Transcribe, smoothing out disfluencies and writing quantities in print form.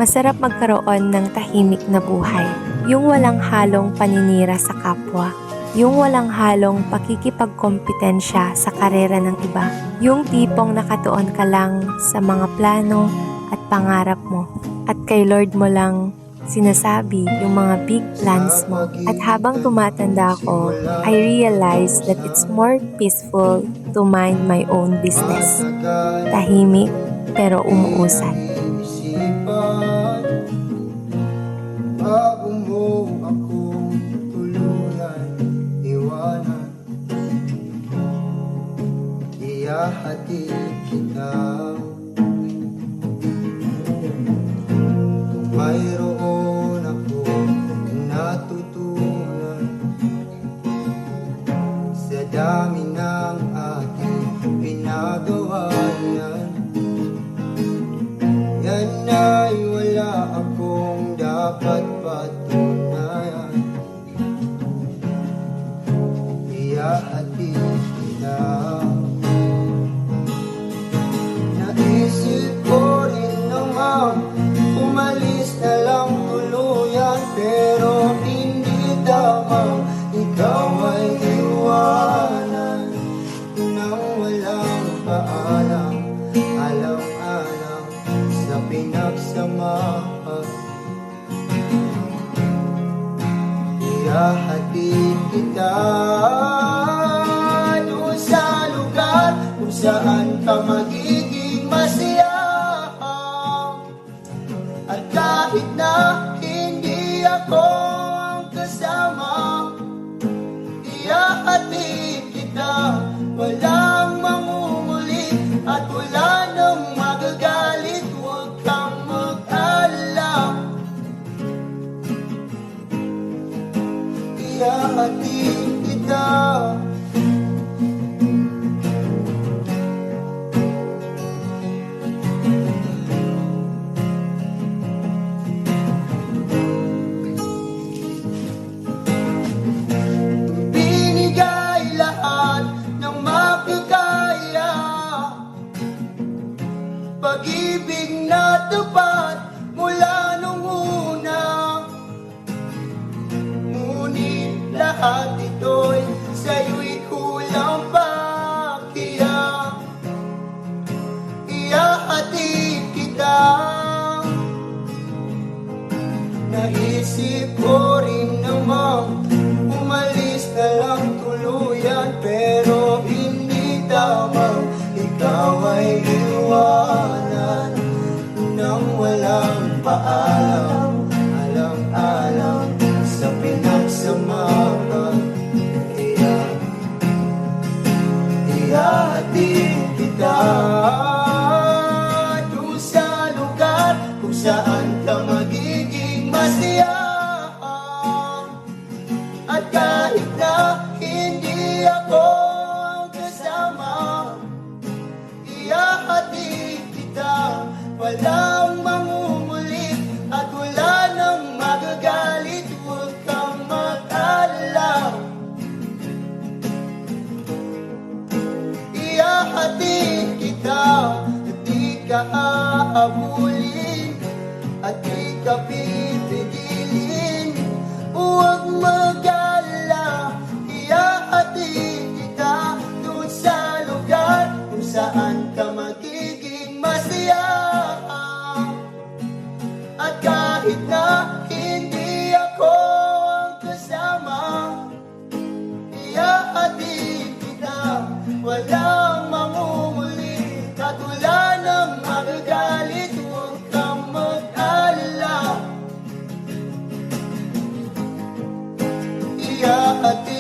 Masarap magkaroon ng tahimik na buhay, yung walang halong paninira sa kapwa, yung walang halong pakikipagkompetensya sa karera ng iba, yung tipong nakatuon ka lang sa mga plano at pangarap mo, at kay Lord mo lang sinasabi yung mga big plans mo. At habang tumatanda ako, I realize that it's more peaceful to mind my own business. Tahimik pero umuusad. Bago mo ako tuluyan iwanan, iyahatid kita. Kung mayroon ako natutunan sa dami ng aking pinagawa, yan ay wala akong dapat patunayan. Iyahatid kita. Naisip ko rin naman umalis na lang tuluyan, pero hindi tamang ikaw ay iwanan nang walang paalam, alang-alang sa pinagsamahan. Iyahatid kita doon sa lugar kung saan ka magiging masaya. At kahit na hindi ako ang kasama, iyahatid kita. Walang mangunguli at wala nang magagalit. Huwag kang mag-alala, iyahatid kita. Binigay lahat ng makakaya, pag-ibig na tapat mula nung una. Ngunit lahat ito'y sa'yo'y kulang pa, kaya iyahatid kita. Naisip ko rin namang umalis na lang tuluyan, pero hindi tamang ikaw ay iwanan nang walang paalam, alang-alang sa pinagsamahan. Iyahatid kita doon sa lugar kung saan ka magiging masaya. At kahit na hindi ako ang kasama, iyahatid kita. Walang mangunguli at wala nang magagalit. Huwag kang mag-alala, iyahatid kita. At di ka aabulin at di ka pipigilin. Huwag mag-alala, iyahatid kita doon sa lugar kung saan ka magiging masaya. At kahit na hindi ako ang kasama, iyahatid kita. Walang mangunguli at wala nang magagalit. Huwag kang mag-alala, iyahatid